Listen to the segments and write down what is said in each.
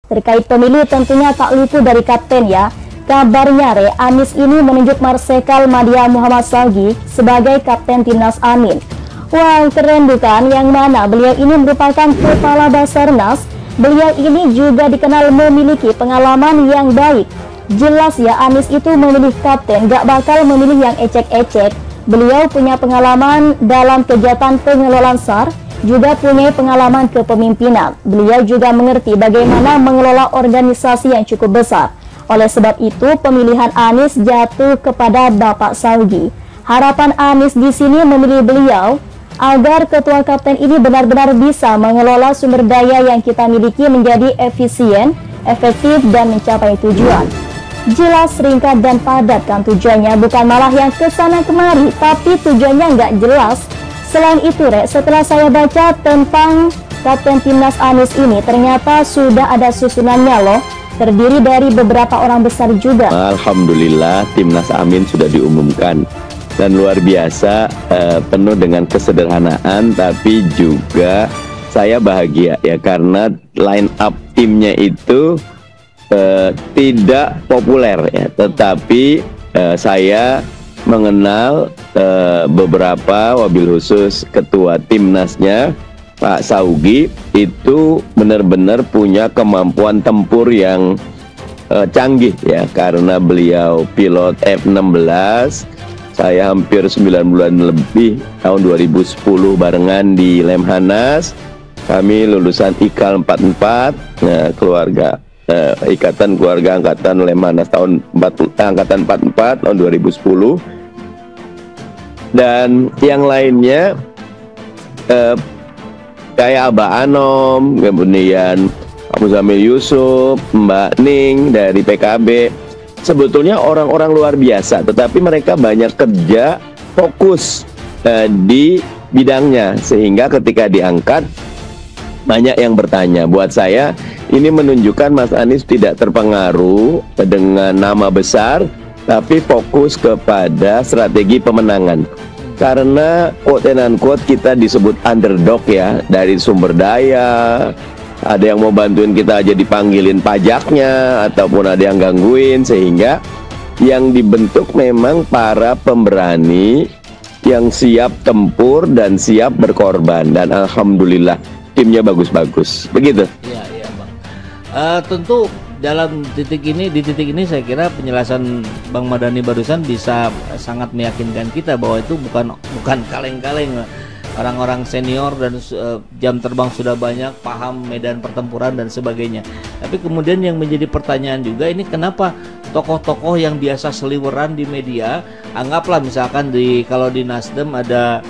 Terkait pemilu tentunya tak luput dari kapten ya. Kabarnya Anies ini menunjuk Marsikal Madya Muhammad Salgi sebagai kapten timnas Amin. Wah, keren bukan? Yang mana beliau ini merupakan kepala Basarnas. Beliau ini juga dikenal memiliki pengalaman yang baik. Jelas ya, Anies itu memilih kapten, gak bakal memilih yang ecek-ecek. Beliau punya pengalaman dalam kegiatan pengelolaan SAR, juga punya pengalaman kepemimpinan. Beliau juga mengerti bagaimana mengelola organisasi yang cukup besar. Oleh sebab itu, pemilihan Anies jatuh kepada Bapak Salgi. Harapan Anies di sini memilih beliau agar ketua kapten ini benar-benar bisa mengelola sumber daya yang kita miliki menjadi efisien, efektif, dan mencapai tujuan. Jelas, ringkat, dan padat kan tujuannya, bukan malah yang kesana kemari, tapi tujuannya nggak jelas. Selain itu, setelah saya baca tentang kapten timnas Anies ini, ternyata sudah ada susunannya loh. Terdiri dari beberapa orang besar juga. Alhamdulillah, timnas Amin sudah diumumkan. Dan luar biasa, penuh dengan kesederhanaan, tapi juga saya bahagia ya, karena line up timnya itu tidak populer ya, tetapi saya mengenal beberapa, wabil khusus ketua timnasnya Pak Saugi itu benar-benar punya kemampuan tempur yang canggih ya, karena beliau pilot F-16. Saya hampir 9 bulan lebih tahun 2010 barengan di Lemhanas. Kami lulusan IKAL 44, nah, keluarga Ikatan Keluarga Angkatan Lemhanas angkatan 44 tahun 2010. Dan yang lainnya kayak Abah Anom, kemudian Pak Muzamil Yusuf, Mbak Ning dari PKB. Sebetulnya orang-orang luar biasa, tetapi mereka banyak kerja fokus di bidangnya, sehingga ketika diangkat banyak yang bertanya. Buat saya ini menunjukkan Mas Anies tidak terpengaruh dengan nama besar, tapi fokus kepada strategi pemenangan. Karena quote and unquote kita disebut underdog ya, dari sumber daya, ada yang mau bantuin kita aja dipanggilin pajaknya, ataupun ada yang gangguin, sehingga yang dibentuk memang para pemberani yang siap tempur dan siap berkorban. Dan alhamdulillah timnya bagus-bagus. Begitu. Iya, iya Bang. Tentu dalam di titik ini saya kira penjelasan Bang Mardhani barusan bisa sangat meyakinkan kita bahwa itu bukan kaleng-kaleng. Orang-orang senior dan jam terbang sudah banyak, paham medan pertempuran dan sebagainya. Tapi kemudian yang menjadi pertanyaan juga, ini kenapa tokoh-tokoh yang biasa seliweran di media, anggaplah misalkan kalau di Nasdem ada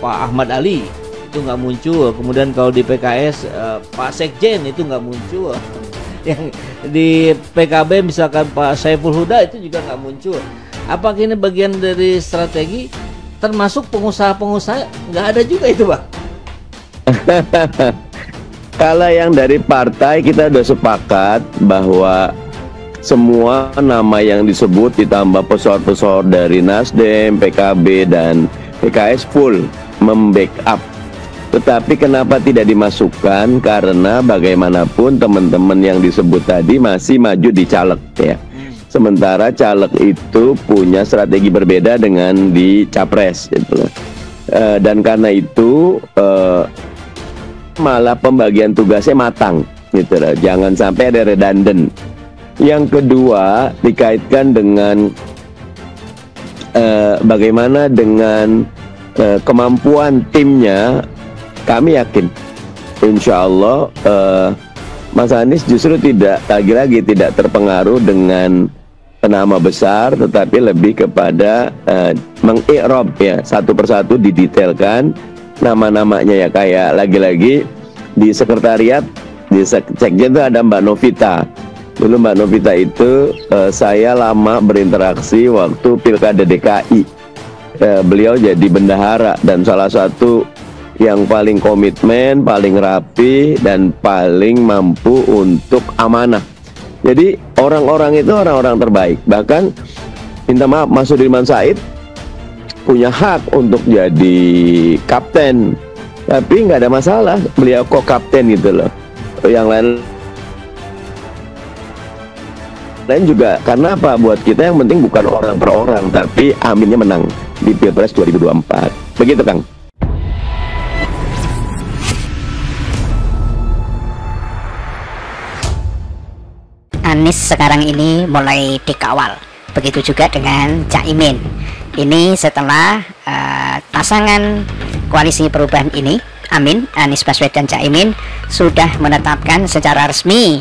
Pak Ahmad Ali, itu nggak muncul. Kemudian kalau di PKS Pak Sekjen itu nggak muncul. Yang di PKB misalkan Pak Saiful Huda itu juga nggak muncul. Apakah ini bagian dari strategi? Termasuk pengusaha-pengusaha nggak ada juga itu, Bang. Kalau yang dari partai kita sudah sepakat bahwa semua nama yang disebut ditambah pesohor-pesohor dari Nasdem, PKB, dan PKS full membackup. Tetapi kenapa tidak dimasukkan? Karena bagaimanapun teman-teman yang disebut tadi masih maju di caleg ya. Sementara caleg itu punya strategi berbeda dengan di capres gitu. Dan karena itu malah pembagian tugasnya matang gitu loh. Jangan sampai ada redundant. Yang kedua dikaitkan dengan bagaimana dengan kemampuan timnya. Kami yakin insya Allah Mas Anies justru lagi-lagi tidak terpengaruh dengan nama besar, tetapi lebih kepada mengi'rab ya, satu persatu didetailkan nama-namanya ya. Kayak lagi-lagi di sekretariat, di sekjen itu ada Mbak Novita. Dulu Mbak Novita itu saya lama berinteraksi waktu Pilkada DKI. Beliau jadi bendahara dan salah satu yang paling komitmen, paling rapi, dan paling mampu untuk amanah. Jadi orang-orang itu orang-orang terbaik. Bahkan minta maaf, Mas Sudirman Said punya hak untuk jadi kapten, tapi nggak ada masalah beliau kok kapten gitu loh. yang lain juga. Karena apa? Buat kita yang penting bukan orang per orang, tapi Aminnya menang di Pilpres 2024. Begitu, Kang. Anies sekarang ini mulai dikawal. Begitu juga dengan Caimin. Ini setelah pasangan koalisi perubahan ini, Anies Baswedan Caimin, sudah menetapkan secara resmi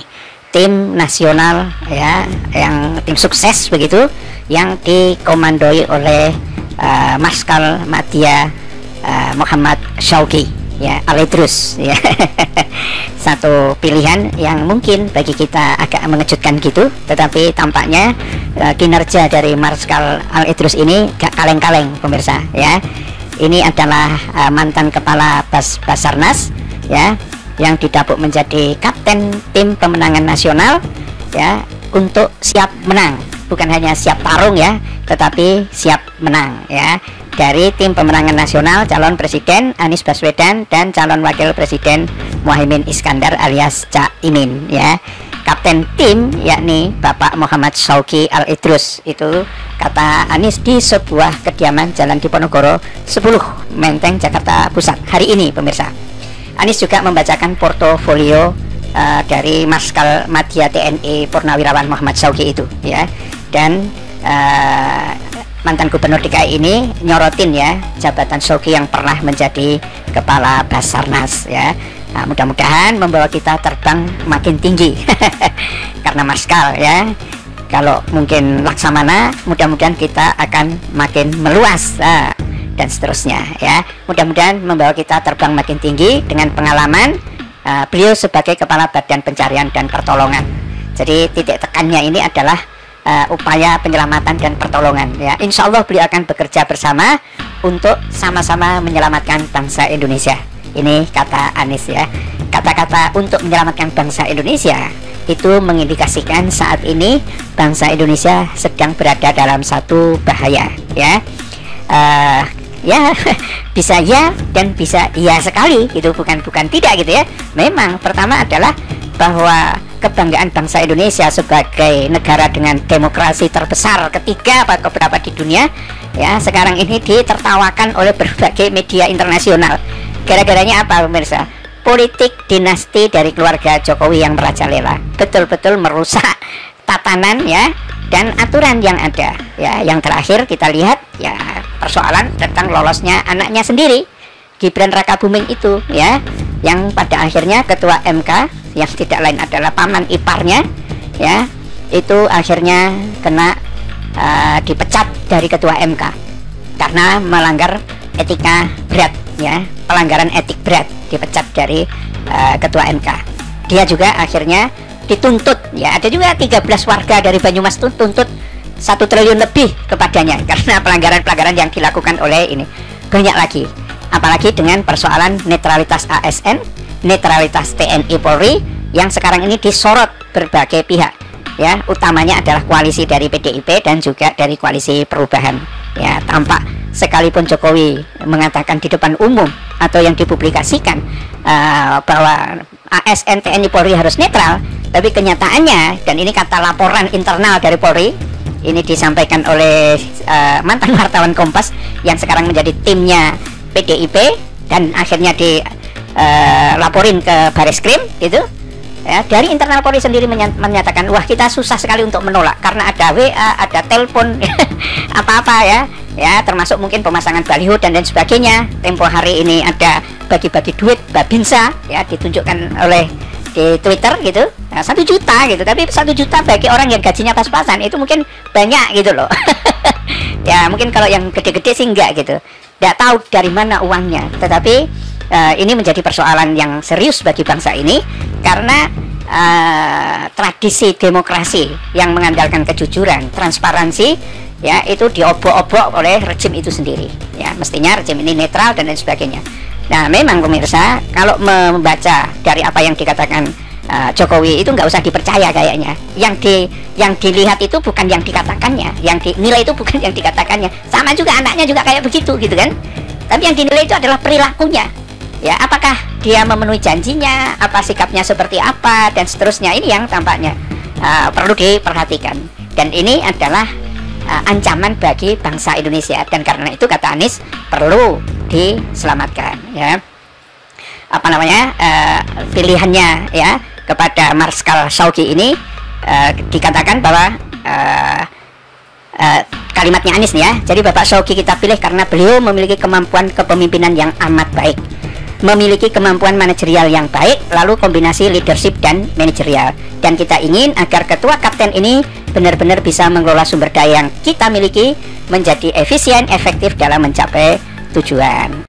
tim nasional ya, yang tim sukses begitu, yang dikomandoi oleh Marskal Madya Muhammad Syauqi ya, Al-Idrus ya. Satu pilihan yang mungkin bagi kita agak mengejutkan gitu, tetapi tampaknya kinerja dari Marskal Al-Idrus ini gak kaleng-kaleng pemirsa ya. Ini adalah mantan kepala Basarnas ya, yang didapuk menjadi kapten tim pemenangan nasional ya, untuk siap menang, bukan hanya siap tarung ya, tetapi siap menang ya, dari tim pemenangan nasional calon presiden Anies Baswedan dan calon wakil presiden Muhaimin Iskandar alias Caimin ya. Kapten tim yakni Bapak Muhammad Syauqi Al-Idrus, itu kata Anies di sebuah kediaman Jalan Diponegoro 10 Menteng Jakarta Pusat hari ini pemirsa. Anies juga membacakan portofolio dari Marskal Madya TNI Purnawirawan Muhammad Syauqi itu ya, dan mantan gubernur DKI ini nyorotin ya jabatan Syauqi yang pernah menjadi kepala Basarnas ya. Nah, mudah-mudahan membawa kita terbang makin tinggi karena Marskal ya. Kalau mungkin Laksamana, mudah-mudahan kita akan makin meluas dan seterusnya ya. Mudah-mudahan membawa kita terbang makin tinggi dengan pengalaman beliau sebagai Kepala Badan Pencarian dan Pertolongan. Jadi titik tekannya ini adalah upaya penyelamatan dan pertolongan ya. Insya Allah beliau akan bekerja bersama untuk sama-sama menyelamatkan bangsa Indonesia. Ini kata Anies ya. Kata-kata untuk menyelamatkan bangsa Indonesia itu mengindikasikan saat ini bangsa Indonesia sedang berada dalam satu bahaya ya. Ya bisa ya dan bisa iya sekali, itu bukan tidak gitu ya. Memang pertama adalah bahwa kebanggaan bangsa Indonesia sebagai negara dengan demokrasi terbesar ketiga apa keberapa di dunia ya, sekarang ini ditertawakan oleh berbagai media internasional. Gara-garanya apa pemirsa? Politik dinasti dari keluarga Jokowi yang merajalela betul-betul merusak tatanan ya dan aturan yang ada ya. Yang terakhir kita lihat ya persoalan tentang lolosnya anaknya sendiri, Gibran Rakabuming itu ya, yang pada akhirnya ketua MK yang tidak lain adalah paman iparnya ya, itu akhirnya kena dipecat dari ketua MK karena melanggar etika berat ya, pelanggaran etik berat, dipecat dari ketua MK. Dia juga akhirnya dituntut ya, ada juga 13 warga dari Banyumas tuntut 1 triliun lebih kepadanya karena pelanggaran-pelanggaran yang dilakukan oleh ini. Banyak lagi, apalagi dengan persoalan netralitas ASN, netralitas TNI Polri yang sekarang ini disorot berbagai pihak ya, utamanya adalah koalisi dari PDIP dan juga dari koalisi perubahan ya. Tampak sekalipun Jokowi mengatakan di depan umum atau yang dipublikasikan bahwa ASN TNI Polri harus netral, tapi kenyataannya, dan ini kata laporan internal dari Polri, ini disampaikan oleh mantan wartawan Kompas yang sekarang menjadi timnya PDIP dan akhirnya dilaporin ke Bareskrim gitu ya. Dari internal Polri sendiri menyatakan, wah kita susah sekali untuk menolak karena ada WA, ada telepon apa-apa ya, termasuk mungkin pemasangan baliho dan lain sebagainya. Tempo hari ini ada bagi-bagi duit Babinsa ya, ditunjukkan oleh di Twitter gitu, 1 juta gitu, tapi 1 juta bagi orang yang gajinya pas-pasan itu mungkin banyak gitu loh. Ya mungkin kalau yang gede-gede sih enggak gitu, enggak tahu dari mana uangnya. Tetapi ini menjadi persoalan yang serius bagi bangsa ini karena tradisi demokrasi yang mengandalkan kejujuran, transparansi ya, itu diobok-obok oleh rejim itu sendiri ya. Mestinya rejim ini netral dan lain sebagainya. Nah memang pemirsa, kalau membaca dari apa yang dikatakan Jokowi itu nggak usah dipercaya kayaknya. Yang dilihat itu bukan yang dikatakannya, yang dinilai itu bukan yang dikatakannya. Sama juga anaknya juga kayak begitu gitu kan. Tapi yang dinilai itu adalah perilakunya Ya, apakah dia memenuhi janjinya, apa sikapnya seperti apa, dan seterusnya. Ini yang tampaknya perlu diperhatikan. Dan ini adalah ancaman bagi bangsa Indonesia. Dan karena itu kata Anies perlu diselamatkan. Ya, apa namanya, pilihannya ya kepada Marskal Shauki ini dikatakan bahwa kalimatnya Anies nih ya. Jadi Bapak Shauki kita pilih karena beliau memiliki kemampuan kepemimpinan yang amat baik, memiliki kemampuan manajerial yang baik, lalu kombinasi leadership dan manajerial. Dan kita ingin agar ketua kapten ini benar-benar bisa mengelola sumber daya yang kita miliki menjadi efisien, efektif dalam mencapai tujuan.